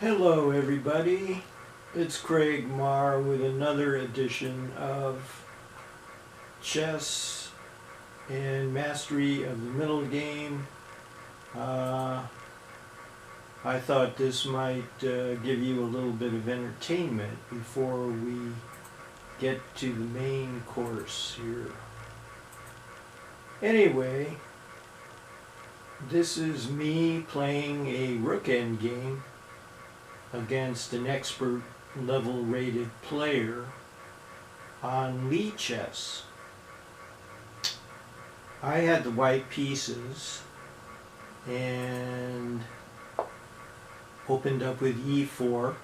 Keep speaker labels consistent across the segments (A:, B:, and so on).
A: Hello everybody, it's Craig Marr with another edition of Chess and Mastery of the Middle Game. I thought this might give you a little bit of entertainment before we get to the main course here. Anyway, this is me playing a Rook endgame against an expert level rated player on Lee chess. I had the white pieces and opened up with e4.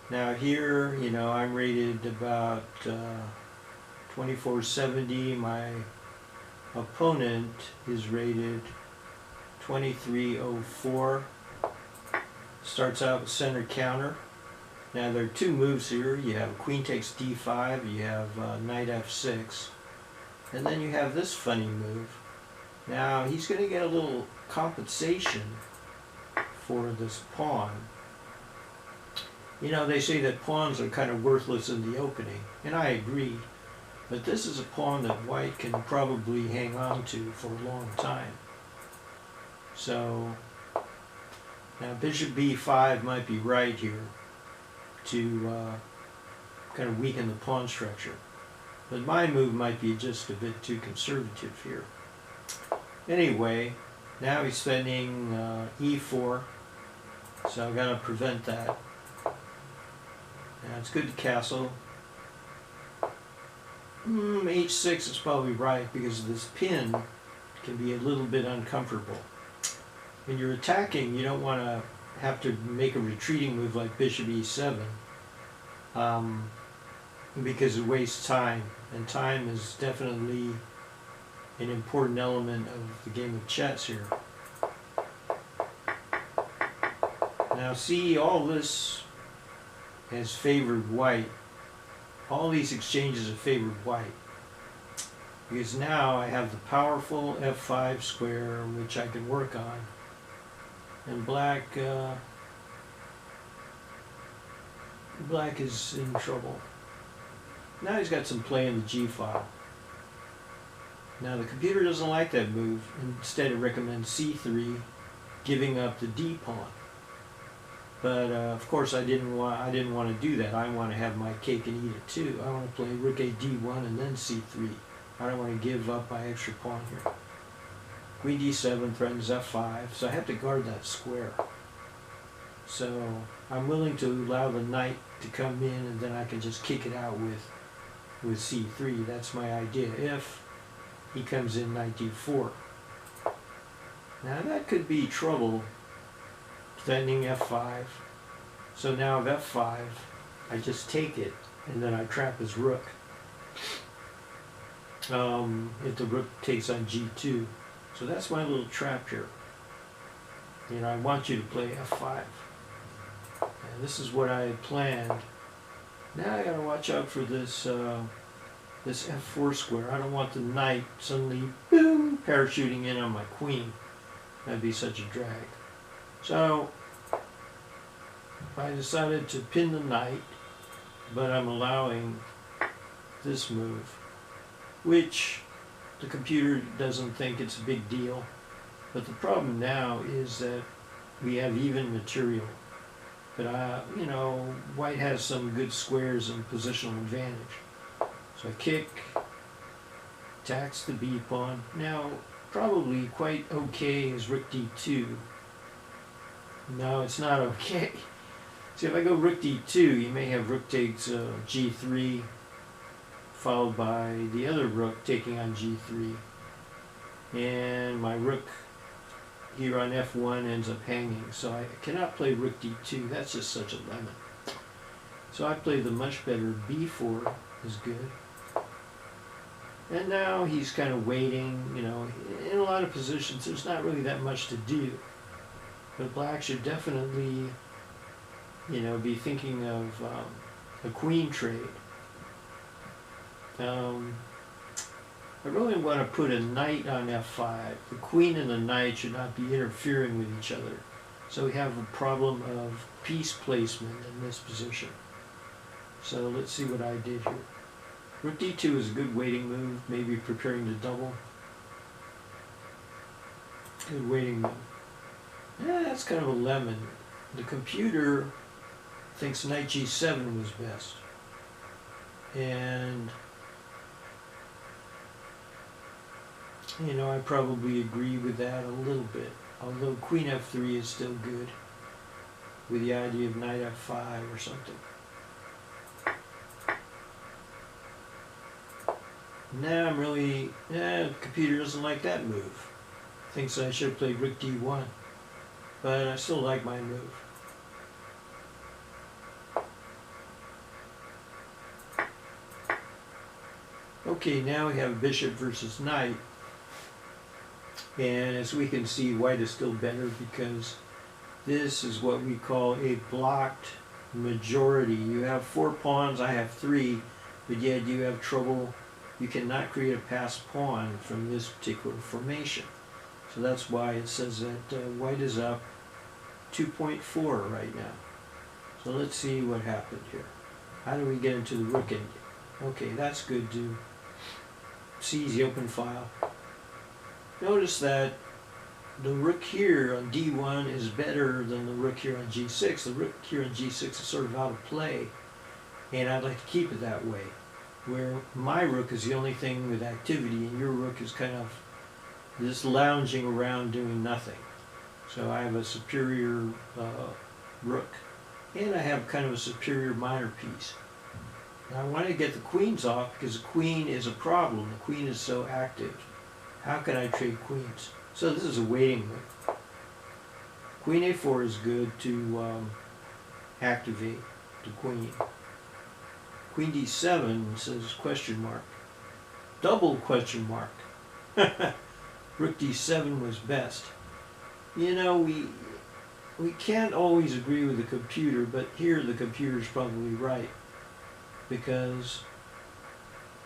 A: Now here, I'm rated about 2470. My opponent is rated 2304. Starts out with center counter. Now there are two moves here. You have queen takes d5, you have knight f6, and then you have this funny move. Now he's going to get a little compensation for this pawn. They say that pawns are kind of worthless in the opening, and I agree, but this is a pawn that white can probably hang on to for a long time. So now bishop b5 might be right here to kind of weaken the pawn structure. But my move might be just a bit too conservative here. Anyway, now he's spending e4, so I've got to prevent that. Now it's good to castle. h6 is probably right because this pin can be a little bit uncomfortable. When you're attacking, you don't want to have to make a retreating move like bishop e7 because it wastes time, and time is definitely an important element of the game of chess here. Now see, all this has favored white. All these exchanges have favored white because now I have the powerful f5 square which I can work on. And black is in trouble. Now he's got some play in the g file. Now the computer doesn't like that move. Instead it recommends c3, giving up the d pawn. But of course I didn't want to do that. I want to have my cake and eat it too. I want to play rook a d1 and then c3. I don't want to give up my extra pawn here. Queen d7 threatens f5, so I have to guard that square. So I'm willing to allow the knight to come in, and then I can just kick it out with c3. That's my idea, if he comes in knight d4. Now that could be trouble, threatening f5. So now of f5, I just take it, and then I trap his rook. If the rook takes on g2. So that's my little trap here. I want you to play f5. And this is what I had planned. Now I gotta watch out for this this f4 square. I don't want the knight suddenly, boom, parachuting in on my queen. That'd be such a drag. So I decided to pin the knight, but I'm allowing this move, which the computer doesn't think it's a big deal. But the problem now is that we have even material. But white has some good squares and positional advantage. So I kick, attacks the b pawn. Now probably quite okay is rook d2. No, it's not okay. See, if I go rook d2, you may have rook takes g3, followed by the other rook taking on g3. And my rook here on f1 ends up hanging. So I cannot play rook d2. That's just such a lemon. So I play the much better b4 is good. And now he's kind of waiting. In a lot of positions there's not really that much to do. But black should definitely, be thinking of a queen trade. I really want to put a knight on f5. The queen and the knight should not be interfering with each other. So we have a problem of piece placement in this position. So let's see what I did here. Rook d2 is a good waiting move, maybe preparing to double. Good waiting move. Yeah, that's kind of a lemon. The computer thinks knight g7 was best. And, you know, I probably agree with that a little bit. Although queen f3 is still good, with the idea of knight f5 or something. Now I'm really, the computer doesn't like that move. Thinks I should have played rook d1, but I still like my move. Okay, now we have bishop versus knight, and as we can see, white is still better because this is what we call a blocked majority. You have 4 pawns, I have 3, but yet you have trouble. You cannot create a passed pawn from this particular formation. So that's why it says that white is up 2.4 right now. So let's see what happened here. How do we get into the rook ending? Okay, that's good to seize the open file. Notice that the rook here on d1 is better than the rook here on g6. The rook here on g6 is sort of out of play, and I'd like to keep it that way, where my rook is the only thing with activity and your rook is kind of just lounging around doing nothing. So I have a superior rook, and I have kind of a superior minor piece. Now I want to get the queens off because the queen is a problem. The queen is so active. How can I trade queens? So this is a waiting move. Queen a4 is good to activate the queen. Queen d7 says question mark. Double question mark. Rook d7 was best. You know, we can't always agree with the computer, but here the computer's probably right. Because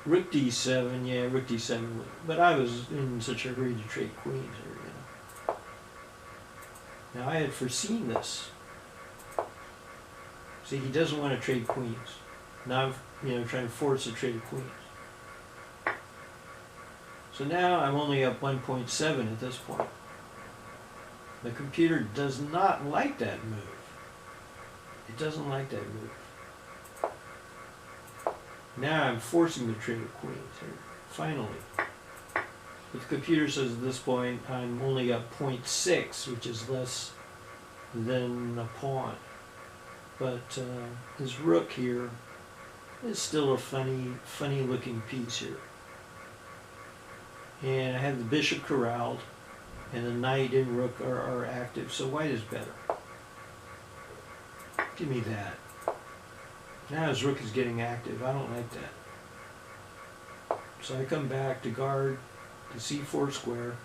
A: rook d7, yeah, rook d7, but I was in such a hurry to trade queens here, you know. Now I had foreseen this. See, he doesn't want to trade queens. Now I'm, you know, trying to force a trade of queens. So now I'm only up 1.7 at this point. The computer does not like that move. It doesn't like that move. Now I'm forcing the trade of queens here, finally. But the computer says at this point I'm only up 0.6, which is less than a pawn. But his rook here is still a funny looking piece here. And I have the bishop corralled, and the knight and rook are active, so white is better. Give me that. Now his rook is getting active. I don't like that. So I come back to guard the c4 square.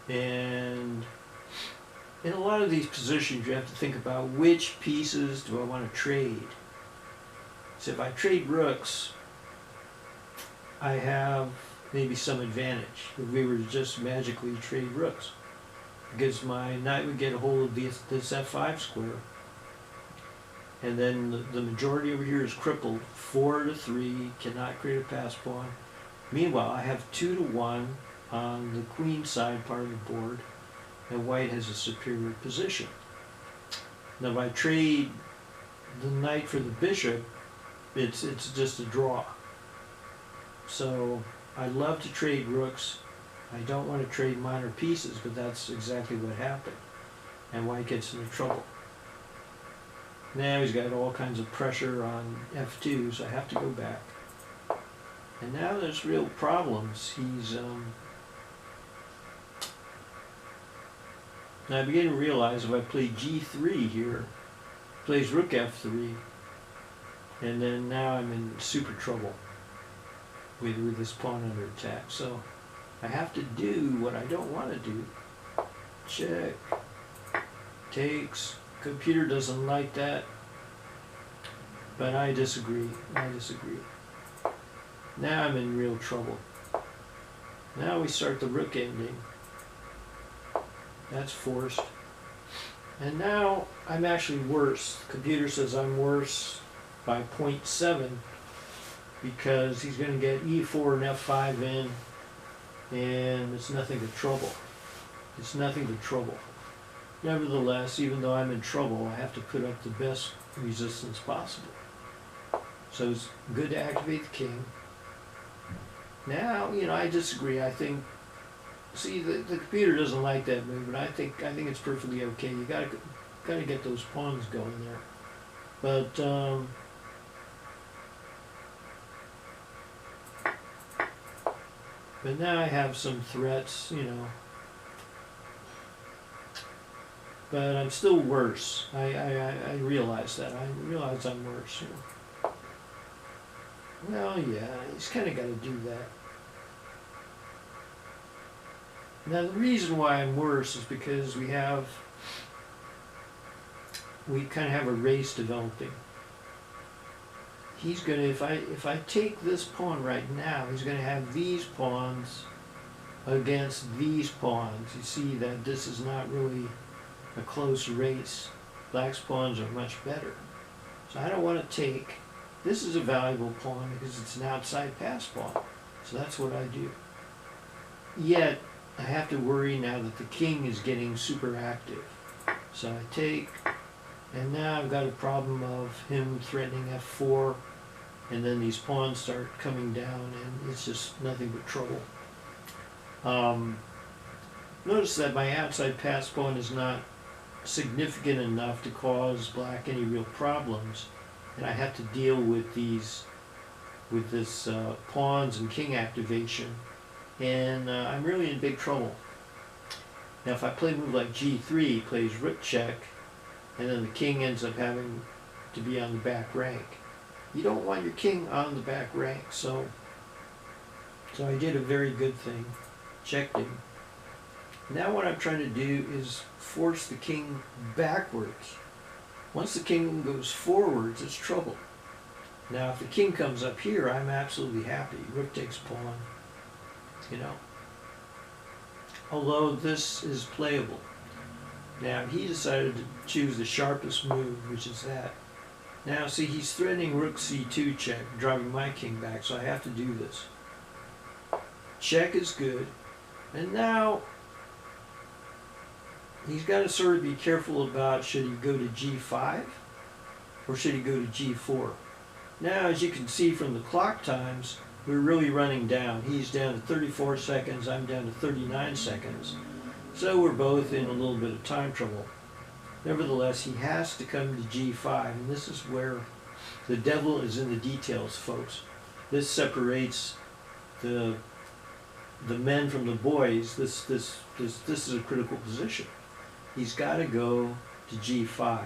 A: And in a lot of these positions you have to think about which pieces do I want to trade. So if I trade rooks, I have maybe some advantage if we were to just magically trade rooks. Because my knight would get a hold of this f5 square. And then the majority over here is crippled. 4-3, cannot create a pass pawn. Meanwhile, I have 2-1 on the queen side part of the board, and white has a superior position. Now if I trade the knight for the bishop, it's just a draw. So I love to trade rooks. I don't want to trade minor pieces, but that's exactly what happened. And white gets into trouble. Now he's got all kinds of pressure on f2, so I have to go back. And now there's real problems. Now I begin to realize if I play g3 here, plays rook f3, and then now I'm in super trouble with this pawn under attack. So I have to do what I don't want to do. Check. Takes. Computer doesn't like that, but I disagree. Now I'm in real trouble. Now we start the rook ending. That's forced. And now I'm actually worse. The computer says I'm worse by 0.7 because he's going to get e4 and f5 in, and it's nothing but trouble. It's nothing but trouble. Nevertheless, even though I'm in trouble, I have to put up the best resistance possible. So it's good to activate the king. Now, I disagree. I think, see, the computer doesn't like that move, but I think it's perfectly okay. You gotta get those pawns going there. But now I have some threats, But I'm still worse. I realize that. I realize I'm worse. Well, yeah, he's kind of got to do that. Now, the reason why I'm worse is because we kind of have a race developing. He's going to, if I take this pawn right now, he's going to have these pawns against these pawns. You see that this is not really a close race. Black's pawns are much better. So I don't want to take, this is a valuable pawn because it's an outside pass pawn. So that's what I do. Yet, I have to worry now that the king is getting super active. So I take, and now I've got a problem of him threatening f4, and then these pawns start coming down, and it's just nothing but trouble. Notice that my outside pass pawn is not significant enough to cause black any real problems, and I have to deal with this pawns and king activation, and I'm really in big trouble. Now if I play a move like g3, he plays rook check, and then the king ends up having to be on the back rank. You don't want your king on the back rank, so I did a very good thing, checked him. Now what I'm trying to do is force the king backwards. Once the king goes forwards, it's trouble. Now if the king comes up here, I'm absolutely happy. Rook takes pawn, Although this is playable. Now he decided to choose the sharpest move, which is that. Now see, he's threatening rook c2 check, driving my king back, so I have to do this. Check is good. And now he's got to sort of be careful about, should he go to g5 or should he go to g4? Now, as you can see from the clock times, we're really running down. He's down to 34 seconds, I'm down to 39 seconds. So we're both in a little bit of time trouble. Nevertheless, he has to come to g5, and this is where the devil is in the details, folks. This separates the men from the boys. This is a critical position. He's got to go to g5.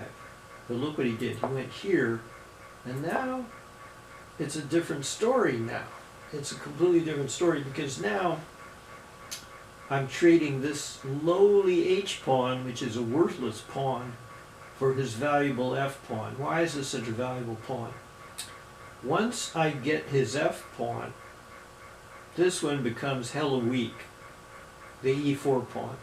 A: But look what he did. He went here, and now it's a different story now. It's a completely different story because now I'm trading this lowly h-pawn, which is a worthless pawn, for his valuable f-pawn. Why is this such a valuable pawn? Once I get his f-pawn, this one becomes hella weak, the e4 pawn.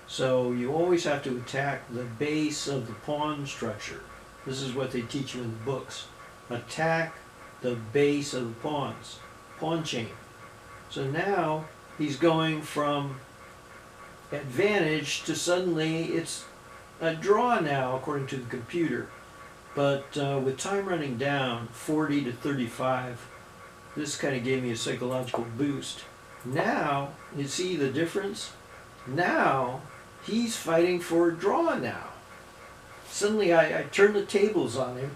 A: So you always have to attack the base of the pawn structure. This is what they teach you in the books. Attack the base of the pawns, pawn chain. So now he's going from advantage to suddenly it's a draw now, according to the computer. But with time running down, 40 to 35, this kind of gave me a psychological boost. Now, you see the difference? Now, he's fighting for a draw now. Suddenly I turn the tables on him.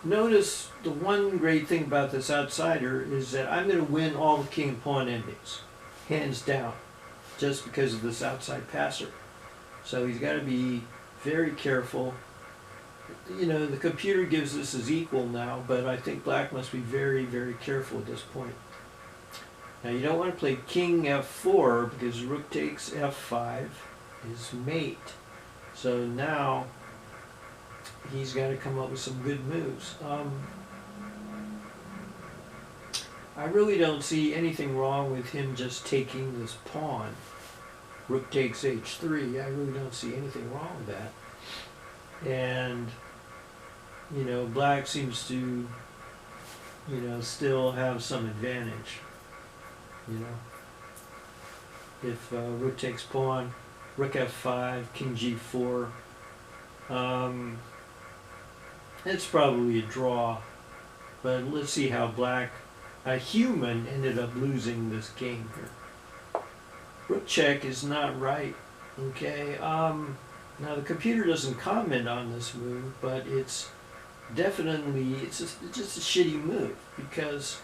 A: Notice the one great thing about this outsider is that I'm going to win all the king and pawn endings, hands down, just because of this outside passer. So he's got to be very careful. The computer gives this as equal now, but I think black must be very, very careful at this point. Now you don't want to play king f4 because rook takes f5 is mate. So now he's got to come up with some good moves. I really don't see anything wrong with him just taking this pawn. rook takes h3, I really don't see anything wrong with that. And, you know, black seems to, you know, still have some advantage, you know. If rook takes pawn, rook f5, king g4, it's probably a draw, but let's see how black, a human, ended up losing this game here. Rook check is not right, okay? Now the computer doesn't comment on this move, but it's definitely, it's just a shitty move, because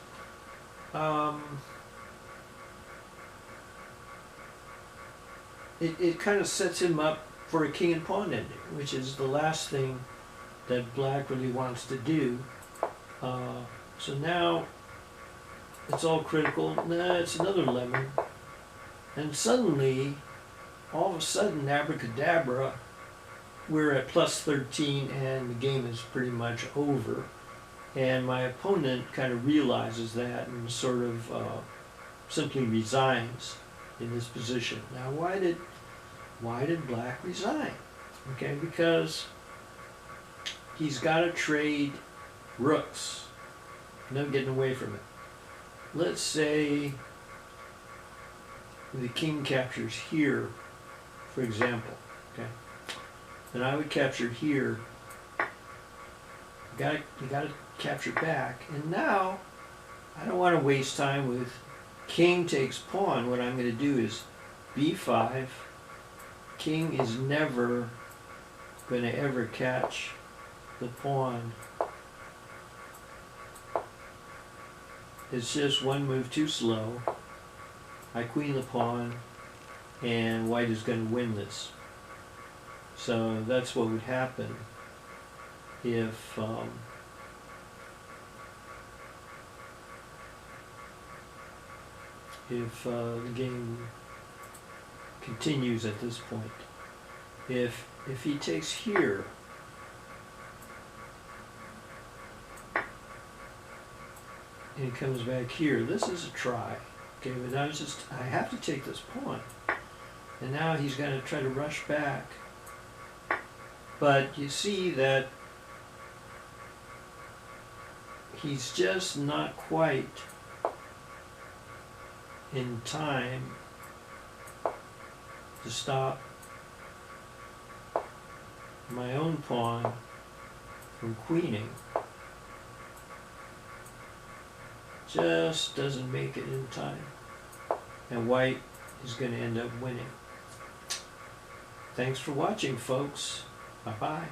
A: it kind of sets him up for a king and pawn ending, which is the last thing that black really wants to do. So now it's all critical. Nah, it's another lemon. And suddenly, all of a sudden, abracadabra, we're at plus 13 and the game is pretty much over. And my opponent kind of realizes that and sort of simply resigns in this position. Now, why did black resign? Okay, because he's got to trade rooks. No getting away from it. Let's say the king captures here, for example. Okay, then I would capture here. You gotta capture back. And now I don't want to waste time with king takes pawn. What I'm going to do is b5. King is never going to ever catch the pawn. It's just one move too slow. I queen the pawn, and white is going to win this. So that's what would happen if the game continues at this point. If he takes here, and comes back here, this is a try. Okay, but now I have to take this pawn. And now he's going to try to rush back. But you see that he's just not quite in time to stop my own pawn from queening. Just doesn't make it in time. And white is going to end up winning. Thanks for watching, folks. Bye-bye.